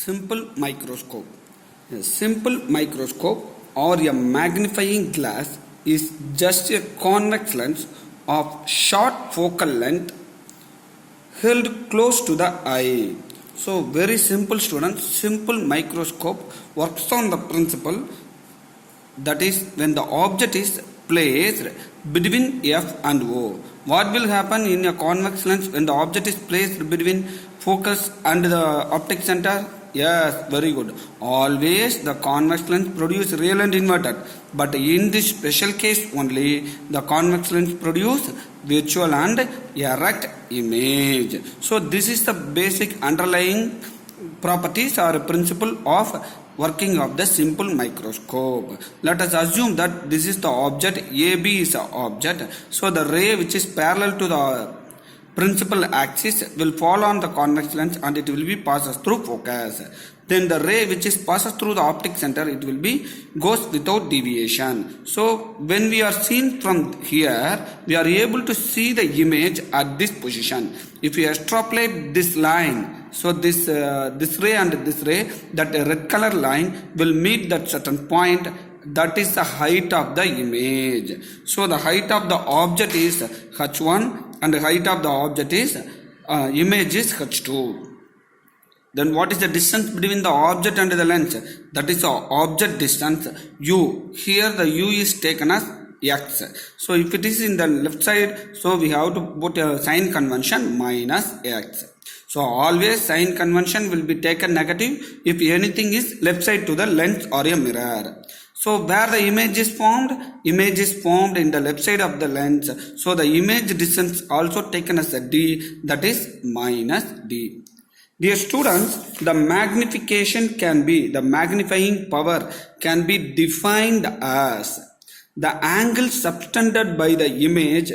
Simple microscope. A simple microscope or a magnifying glass is just a convex lens of short focal length held close to the eye. So very simple students, simple microscope works on the principle that is when the object is placed between F and O. What will happen in a convex lens when the object is placed between focus and the optic center? Yes, very good. Always the convex lens produce real and inverted, but in this special case only the convex lens produce virtual and erect image. So this is the basic underlying properties or principle of working of the simple microscope. Let us assume that this is the object, AB is the object. So the ray which is parallel to the principal axis will fall on the convex lens and it will be passes through focus. Then the ray which is passes through the optic center, it will be goes without deviation. So when we are seen from here, we are able to see the image at this position. If we extrapolate this line, so this ray and this ray, that red color line will meet that certain point. That is the height of the image. So the height of the object is h1 and the height of the object is image is h2. Then what is the distance between the object and the lens? That is the object distance u. Here the u is taken as x. So if it is in the left side, so we have to put a sign convention minus x. So always sign convention will be taken negative if anything is left side to the lens or a mirror. So where the image is formed in the left side of the lens. So the image distance also taken as a d, that is minus d. Dear students, the magnification can be, the magnifying power can be defined as the angle subtended by the image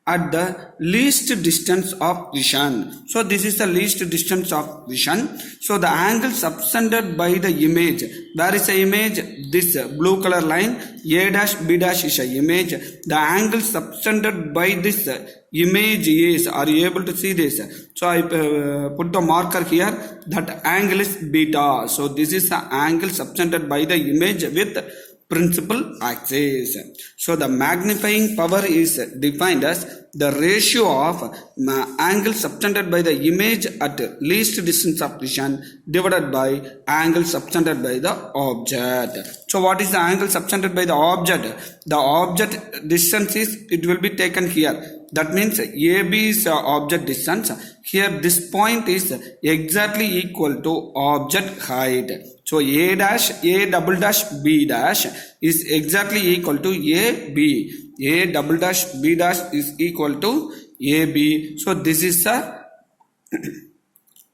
at the least distance of vision. So this is the least distance of vision. So the angle subtended by the image. Where is the image? This blue color line, A dash B dash is a image. The angle subtended by this image is, are you able to see this? So I put the marker here, that angle is beta. So this is the angle subtended by the image with principal axis. So the magnifying power is defined as the ratio of angle subtended by the image at least distance of vision divided by angle subtended by the object. So what is the angle subtended by the object? The object distance is, it will be taken here. That means AB is object distance. Here this point is exactly equal to object height. So A double dash B dash is exactly equal to AB. A double dash B dash is equal to AB. So this is the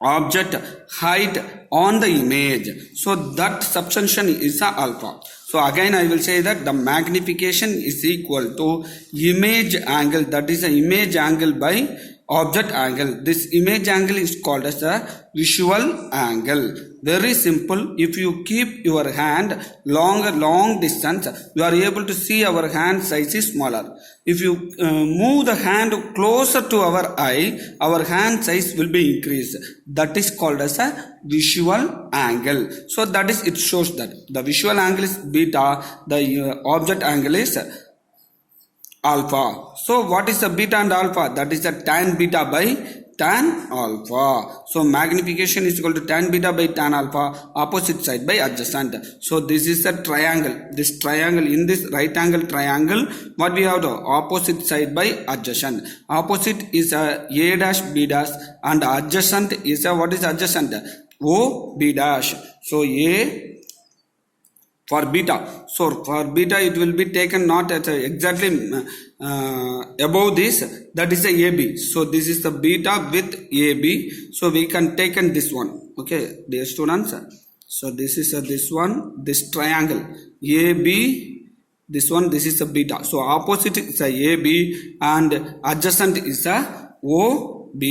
object height on the image. So that subtension is the alpha. So again I will say that the magnification is equal to image angle, that is the image angle by object angle. This image angle is called as a visual angle. Very simple. If you keep your hand long distance, you are able to see our hand size is smaller. If you move the hand closer to our eye, our hand size will be increased. That is called as a visual angle. So that is, it shows that the visual angle is beta, the object angle is alpha. So what is the beta and alpha? That is the tan beta by tan alpha. So magnification is equal to tan beta by tan alpha, opposite side by adjacent. So this is a triangle. This triangle, in this right angle triangle, what we have to opposite side by adjacent. Opposite is a dash B dash and adjacent is a, what is adjacent? O B dash. So A for beta. So for beta it will be taken not at exactly above this, that is a AB. So this is the beta with AB. So we can take in this one. Okay, dear students. So this is this one, this triangle AB, this one, this is a beta. So opposite is a AB and adjacent is a OB.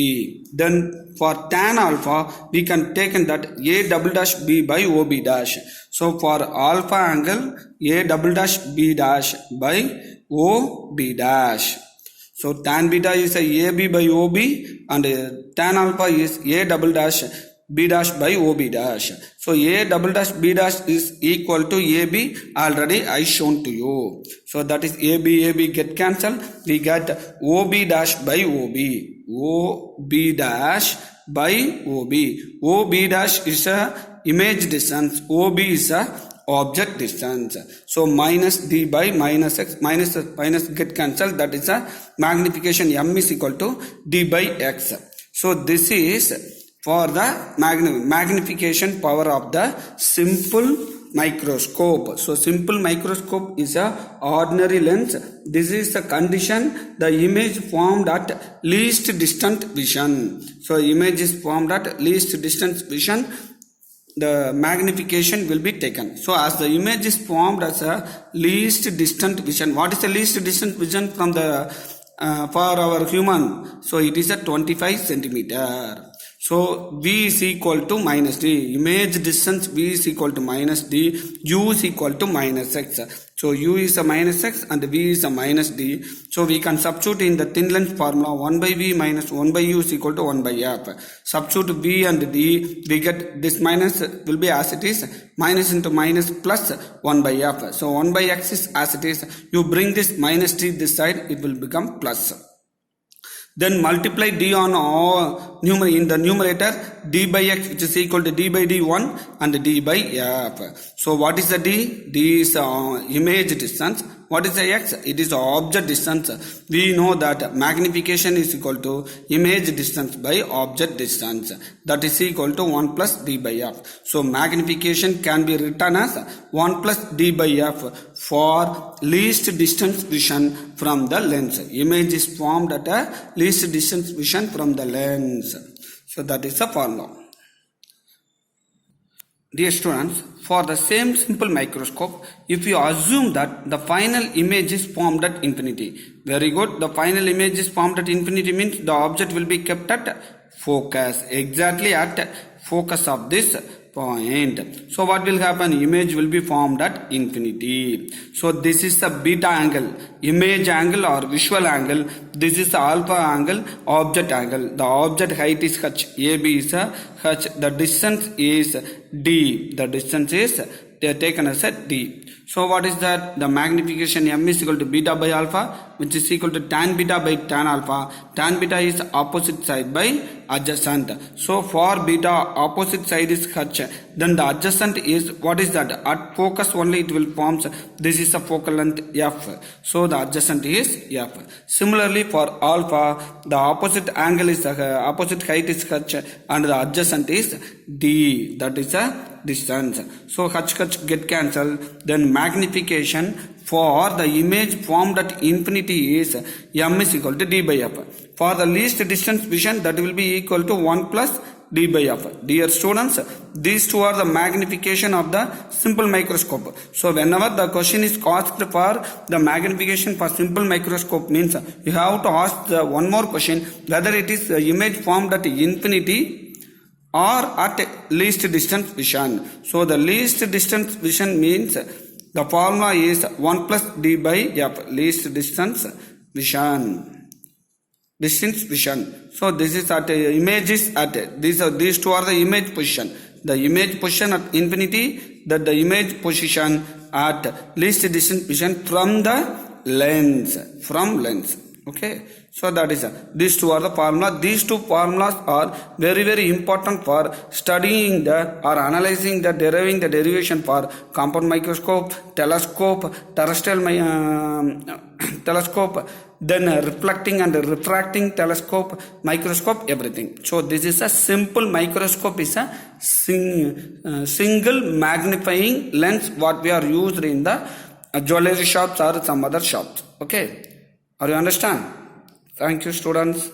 Then for tan alpha, we can take in that A double dash B by OB dash. So for alpha angle, A double dash B dash by OB dash. So tan beta is a AB by OB and tan alpha is A double dash B dash by OB dash. So A double dash B dash is equal to AB. Already I shown to you. So that is AB get cancelled. We get OB dash by OB. OB dash by OB. OB dash is a image distance. OB is a object distance. So minus D by minus X, minus get cancelled. That is a magnification M is equal to D by X. So this is for the magnification power of the simple microscope. So simple microscope is a ordinary lens. This is the condition the image formed at least distant vision. So image is formed at least distance vision. The magnification will be taken. So as the image is formed as a least distant vision, what is the least distant vision from the for our human? So it is a 25 centimeter. So V is equal to minus D. Image distance V is equal to minus D. U is equal to minus X. So U is a minus X and V is a minus D. So we can substitute in the thin lens formula 1 by V minus 1 by U is equal to 1 by F. Substitute V and D. We get this minus will be as it is. Minus into minus plus 1 by F. So 1 by X is as it is. You bring this minus D this side, it will become plus. Then multiply D on all in the numerator, D by X which is equal to D by D1 and D by F. So what is the D? D is image distance. What is the X? It is object distance. We know that magnification is equal to image distance by object distance. That is equal to 1 plus D by F. So magnification can be written as 1 plus D by F for least distance vision from the lens. Image is formed at a least distance vision from the lens. So that is the formula. Dear students, for the same simple microscope, if you assume that the final image is formed at infinity, very good, the final image is formed at infinity means the object will be kept at focus, exactly at focus of this point. So what will happen? Image will be formed at infinity. So this is the beta angle, image angle or visual angle. This is the alpha angle, object angle. The object height is h, AB is a h, the distance is d. The distance is taken as a d. So what is that? The magnification M is equal to beta by alpha, which is equal to tan beta by tan alpha. Tan beta is opposite side by adjacent. So for beta, opposite side is h. Then the adjacent is, what is that? At focus only it will form. This is a focal length f. So the adjacent is f. Similarly for alpha, the opposite angle is opposite height is h and the adjacent is d. That is a distance. So h get cancelled. Then magnification for the image formed at infinity is M is equal to D by F. For the least distance vision, that will be equal to 1 plus D by F. Dear students, these two are the magnification of the simple microscope. So whenever the question is asked for the magnification for simple microscope means you have to ask one more question, whether it is the image formed at infinity or at least distance vision. So the least distance vision means the formula is 1 plus D by F, least distance vision. Distance vision. So this is at image is at these two are the image position. The image position at infinity, that the image position at least distance vision from the lens, from lens. Okay, so that is these two are the formula. These two formulas are very, very important for studying the or analyzing the deriving the derivation for compound microscope, telescope, terrestrial telescope, then reflecting and refracting telescope, microscope, everything. So this is a simple microscope is a single magnifying lens what we are used in the jewelry shops or some other shops. Okay. Are you understand? Thank you, students.